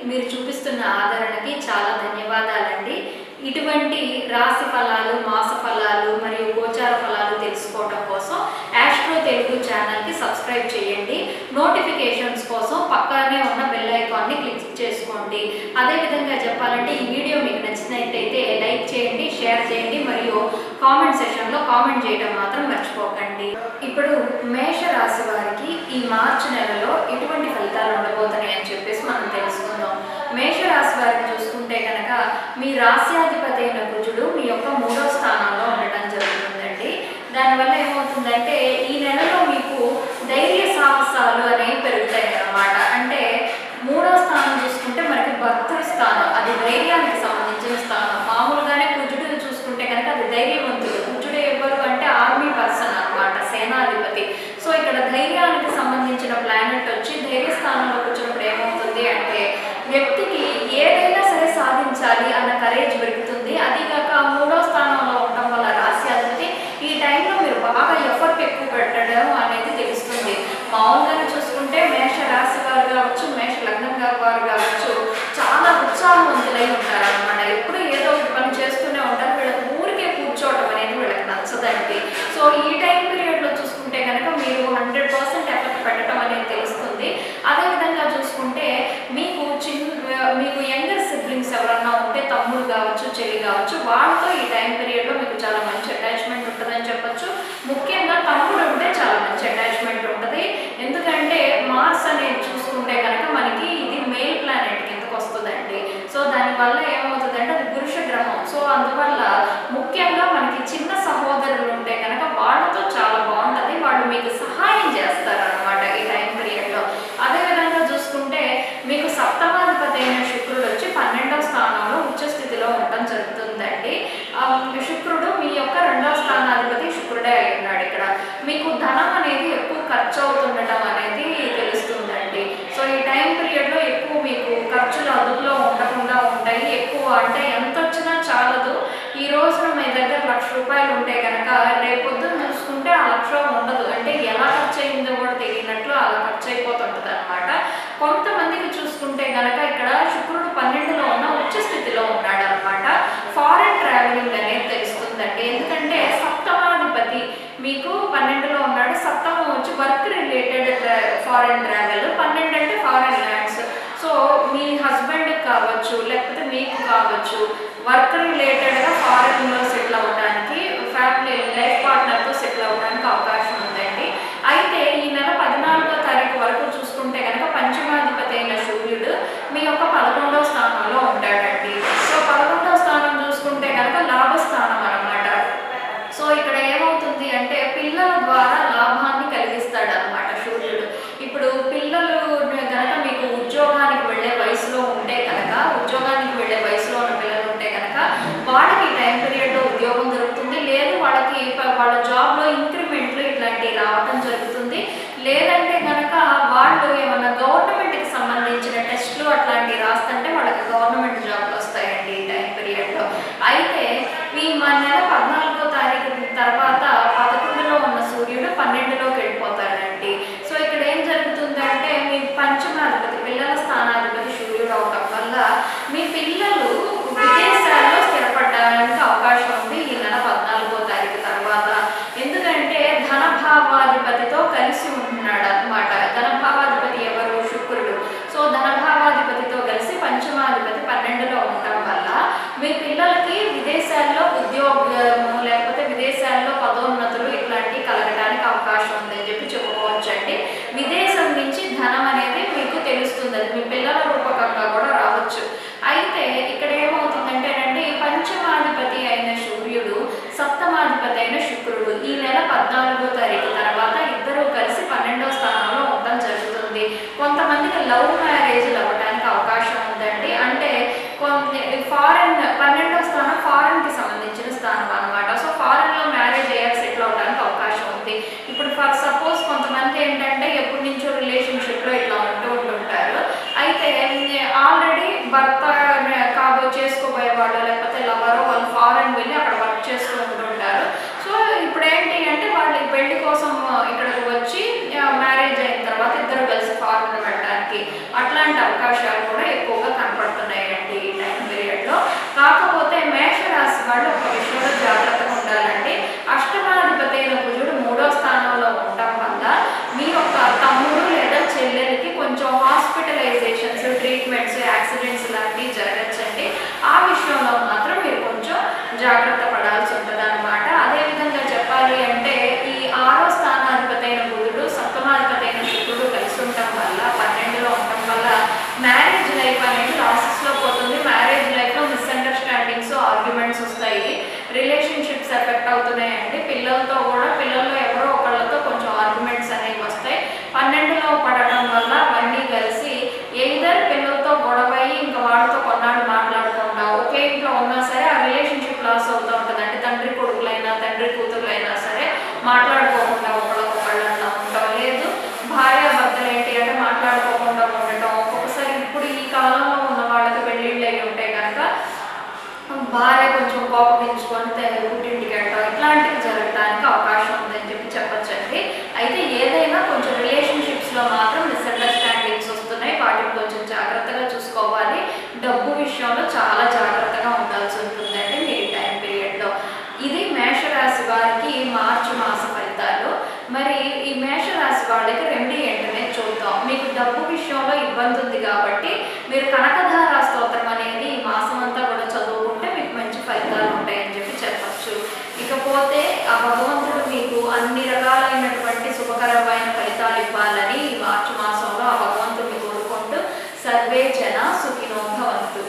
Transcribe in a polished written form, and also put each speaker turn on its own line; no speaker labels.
మీరు చూపిస్తున్న ఆదరణకి చాలా ధన్యవాదాలండి. ఇటువంటి రాశి ఫలాలు, మాస ఫలాలు మరియు గోచార ఫలాలు తెలుసుకోవడం కోసం ఆస్ట్రో తెలుగు ఛానల్కి సబ్స్క్రైబ్ చేయండి. నోటిఫికేషన్స్ కోసం పక్కనే ఉన్న బెల్ ఐకాన్ని క్లిక్ చేసుకోండి. అదేవిధంగా చెప్పాలంటే ఈ వీడియో మీకు నచ్చినట్లయితే లైక్ చేయండి, షేర్ చేయండి మరియు కామెంట్ సెక్షన్లో కామెంట్ చేయడం మాత్రం మర్చిపోకండి. ఇప్పుడు మేష రాశి వారికి ఈ మార్చి నెలలో ఎటువంటి ఫలితాలు ఉండబోతున్నాయి అని చెప్పేసి మనం తెలుసుకుందాం. మేషరాశి వారిని చూసుకుంటే కనుక మీ రాశ్యాధిపతి అయిన కుజుడు మీ యొక్క 3వ స్థానంలో ఉండటం జరుగుతుందండి. దానివల్ల ఏమవుతుందంటే ఈ నెలలో మీకు ధైర్య సాహసాలు అనేవి పెరుగుతాయి అన్నమాట. అంటే 3వ స్థానం చూసుకుంటే మనకి భర్తృ స్థానం, అది ధైర్యానికి సంబంధించిన స్థానం. మామూలుగానే కుజుడు చూసుకుంటే కనుక అది ధైర్యవంతుడు. కుజుడు ఎవరు అంటే ఆర్మీ పర్సన్ అన్నమాట, సేనాధిపతి. సో ఇక్కడ ధైర్యానికి సంబంధించిన ప్లానెట్ వచ్చి ధైర్య స్థానంలో కూర్చున్నప్పుడు ఏమవుతుంది అంటే వ్యక్తికి ఏదైనా సరే సాధించాలి అన్న కరేజ్ పెరుగుతుంది. అదిగాక 3వ స్థానంలో ఉండటం వల్ల రాశ్యాధిపతి ఈ టైంలో మీరు బాగా ఎఫర్ట్ ఎక్కువ పెట్టడం అనేది తెలుస్తుంది. మామూలుగానే చూసుకుంటే మేష రాశి వారు కావచ్చు, మేష లగ్నం వారు కావచ్చు చాలా ఉత్సాహవంతులై ఉంటారు అన్నమాట. ఎప్పుడు ఏదో ఒక పని చేస్తూనే ఉంటారు. వీళ్ళకి ఊరికే కూర్చోవడం అనేది వీళ్ళకి నచ్చదండి. సో ఈ టైం పీరియడ్లో చూసుకుంటే కనుక మీరు 100% ఎఫర్ట్ పెట్టడం అనేది తెలుస్తుంది. అదేవిధంగా చూసుకుంటే మీకు యంగర్ సిబ్లింగ్స్ ఎవరన్నా ఉంటే తమ్ముడు కావచ్చు, చెల్లి కావచ్చు, వాళ్ళతో ఈ టైం పీరియడ్లో మీకు చాలా మంచి అటాచ్మెంట్ ఉంటుందని చెప్పొచ్చు. ముఖ్యంగా తమ్ముడు ఉంటే చాలా మంచి అటాచ్మెంట్ ఉంటుంది. ఎందుకంటే మార్స్ అనేది చూసుకుంటే కనుక మనకి ఇది మెయిల్ ప్లానెట్ కిందకు వస్తుందండి. సో దానివల్ల ఏమవుతుందంటే అది పురుష గ్రహం. సో అందువల్ల ముఖ్యంగా మనకి చిన్న సహోదరులు ఉంటే కనుక వాళ్ళతో చాలా బాగుంటుంది. వాళ్ళు మీకు సహాయం చేస్తారనమాట ఈ టైం పీరియడ్లో. అదేవిధంగా చూసుకుంటే మీకు సప్తమాధిపతి అయిన శుక్రుడు వచ్చి 12వ స్థానంలో ఉచ్చ స్థితిలో ఉండటం జరుగుతుందండి. శుక్రుడు మీ యొక్క 2వ స్థానాధిపతి శుక్రుడే అయి ఉన్నాడు. ఇక్కడ మీకు ధనం అనేది ఎక్కువ ఖర్చు అవుతుండటం అనేది తెలుస్తుందండి. సో ఈ టైం పీరియడ్లో ఎక్కువ మీకు ఖర్చులు అదుపులో ఉండకుండా ఉంటాయి. ఎక్కువ అంటే ఎంత వచ్చినా చాలదు. ఈ రోజున మీ దగ్గర ₹1,00,000 ఉంటే కనుక రేపొద్దున చూసుకుంటే ఆ 1,00,000 ఉండదు. అంటే ఎలా ఖర్చు అయిందో కూడా తెలియనట్లు అలా ఖర్చు అయిపోతుంటుంది అనమాట. కొంతమందికి చూసుకుంటే కనుక ఇక్కడ శుక్రుడు 12లో ఉన్న ఉచ్చ స్థితిలో ఉన్నాడు అనమాట. ఫారెన్ ట్రావెలింగ్ అనేది తెలుస్తుందండి. ఎందుకంటే సప్తమాధిపతి మీకు 12లో ఉన్నాడు. సప్తమం వచ్చి వర్క్ రిలేటెడ్ ఫారెన్ ట్రావెల్, 12 అంటే ఫారెన్ ల్యాండ్స్. సో మీ హస్బెండ్కి కావచ్చు, లేకపోతే మీకు కావచ్చు, వర్క్ రిలేటెడ్గా ఫారెన్లో సెటిల్ అవ్వడానికి, ఫ్యామిలీ లైఫ్ పార్ట్నర్తో సెటిల్ అవ్వడానికి అవకాశం ఉందండి. అయితే ఈ నెల 14వ తారీఖు వరకు చూసుకుంటే కనుక పంచమాధిపతి అయిన సూర్యుడు మీ యొక్క 11వ స్థానంలో ఉంటాడండి. సో 11వ స్థానం చూసుకుంటే కనుక లాభస్థానం అన్నమాట. సో ఇక్కడ ఏమవుతుంది అంటే పిల్లల ద్వారా లాభాన్ని కలిగిస్తాడు అనమాట సూర్యుడు. ఇప్పుడు పిల్లలు కనుక మీకు ఉద్యోగానికి వెళ్ళే వయసులో ఉంటే కనుక, ఉద్యోగానికి వెళ్ళే వయసులో ఉన్న పిల్లలు ఉంటే కనుక వాళ్ళకి టైం పీరియడ్లో ఉద్యోగం దొరుకుతుంది. లేదు వాళ్ళకి వాళ్ళ జాబ్లో ఇంక్రిమెంట్లు ఇట్లాంటివి రావడం జరుగుతుంది. లేదంటే కనుక వాళ్ళు ఏమన్నా గవర్నమెంట్కి సంబంధించిన టెస్ట్లు అట్లాంటివి రాస్తుంటే వాళ్ళకి గవర్నమెంట్ జాబ్లు వస్తాయండి ఈ టైం పీరియడ్లో. అయితే ఈ నెల 14వ తారీఖు తర్వాత 11లో ఉన్న సూర్యుడు 12లోకి వెళ్ళిపోతాడండి. సో ఇక్కడ ఏం జరుగుతుందంటే మీ పంచమాధిపతి, పిల్లల స్థానాధిపతి సూర్యుడు అవడం వల్ల మీ పిల్లలు విదేశాల్లో స్థిరపడడానికి అవకాశం ఉంది ఈ నెల 14వ తారీఖు తర్వాత. ఎందుకంటే ధనభావాధిపతితో కలిసి ఉంటున్నాడు అనమాట. ధనభావాధిపతి ఎవరు? శుక్రుడు. సో ధనభావాధిపతితో కలిసి పంచమాధిపతి 12లో ఉండటం వల్ల మీ పిల్లలకి విదేశాల్లో ఉద్యోగము లేకపోతే విదేశాల్లో పదోన్నతులు ఇట్లాంటివి కలగడానికి అవకాశం ఉందని చెప్పి చెప్పుకోవచ్చండి. విదేశం నుంచి ధనం అనేది మీకు తెలుస్తుంది, అది మీ పిల్లల రూపకంగా కూడా రావచ్చు. అయితే ఇక్కడ ఏమవుతుందంటేనండి పంచమాధిపతి అయిన సూర్యుడు, సప్తమాధిపతి అయిన శుక్రుడు ఈ నెల 14వ తారీఖు తర్వాత ఇద్దరూ కలిసి 12వ స్థానంలో ఉండడం జరుగుతుంది. కొంతమందికి లవ్ మ్యారేజ్లు అవ్వడానికి అవకాశం ఉందండి. అంటే ఫారెన్ 12వ స్థానం ఫారెన్కి సంబంధించిన స్థానం అనమాట. సో ఫారెన్లో మ్యారేజ్ అయ్యాక సెటిల్ అవడానికి అవకాశం ఉంది. ఇప్పుడు ఫర్ సపోజ్ కొంతమంది ఏంటంటే ఎప్పటి నుంచో రిలేషన్షిప్లో ఇట్లా ఉంటుంటారు. అయితే ఆల్రెడీ భర్త చేసుకోబోయే వాళ్ళు లేకపోతే లవరో వాళ్ళు ఫారెన్ వెళ్ళి అక్కడ వర్క్ చేస్తూ ఉంటుంటారు. సో ఇప్పుడు ఏంటి అంటే వాళ్ళు పెళ్లి కోసం ఇక్కడికి వచ్చి మ్యారేజ్ అయిన తర్వాత ఇద్దరు కలిసి ఫారెన్ వెళ్ళడానికి అట్లాంటి అవకాశాలు కూడా ఎక్కువగా జాగ్రత్త పడాల్సి ఉంటుంది అనమాట. అదేవిధంగా చెప్పాలి అంటే ఈ 6వ స్థానాధిపతి అయిన బుధుడు, సప్తమాధిపతి అయిన శుక్రుడు కలిసి ఉండటం వల్ల 12లో ఉండటం వల్ల మ్యారేజ్ లైఫ్ అనేది లాసెస్లో పోతుంది. మ్యారేజ్ లైఫ్లో మిస్అండర్స్టాండింగ్స్, ఆర్గ్యుమెంట్స్ వస్తాయి, రిలేషన్షిప్స్ ఎఫెక్ట్ అవుతున్నాయండి. పిల్లలతో కూడా పిల్లల్లో ఎవరో ఒకళ్ళతో కొంచెం ఆర్గ్యుమెంట్స్ అనేవి వస్తాయి. 12లో పడటం వల్ల అవన్నీ కలిసి ఎయిదర్ పిల్లలతో గొడవయ్యి ఇంకా వాళ్ళతో కొన్నాళ్ళు మాట్లాడకుండా ఒకే ఇంట్లో ఉన్నా సరే ఆ రిలేషన్షిప్ లాస్ అవుతూ ఉంటుంది. అంటే తండ్రి కొడుకులైనా తండ్రి కూతురులైనా సరే మాట్లాడుకోకుండా ఒకళ్ళకొకళ్ళు అట్లా ఉండటం, లేదు భార్య భర్తలు ఏంటి అంటే మాట్లాడుకోకుండా ఉండటం. ఒక్కొక్కసారి ఇప్పుడు ఈ కాలంలో ఉన్న వాళ్ళకి పెళ్ళిళ్ళు అయ్యి ఉంటే కనుక భార్య కొంచెం కోపగించుకొని పుట్టింటికి వెళ్ళటం, ఇట్లాంటివి జరగడానికి అవకాశం ఉందని చెప్పచ్చండి. అయితే ఏదైనా కొంచెం రిలేషన్షిప్స్లో మాత్రం మిస్అండర్స్టాండింగ్స్ వస్తున్నాయి, వాటిని కొంచెం జాగ్రత్తగా చూసుకోవాలి. డబ్బు విషయంలో చాలా జాగ్రత్తగా ఉండాల్సి ఉంటుందండి మీరు టైం పీరియడ్లో. ఇది మేషరాశి వారికి మార్చి మాస ఫలితాలు. మరి ఈ మేషరాశి వాళ్ళకి రెమెడీ ఏంటనే చూద్దాం. మీకు డబ్బు విషయంలో ఇబ్బంది ఉంది కాబట్టి మీరు కనకధార స్తోత్రం అనేది ఈ మాసం అంతా కూడా చదువుకుంటే మీకు మంచి ఫలితాలు ఉంటాయని చెప్పచ్చు. ఇకపోతే ఆ భగవంతుడు మీకు అన్ని రకాలైనటువంటి శుభకరమైన ఫలితాలు ఇవ్వాలని ఈ మార్చి మాసంలో ఆ భగవంతుడిని కోరుకుంటూ సర్వే జన సుఖినో భవంతు.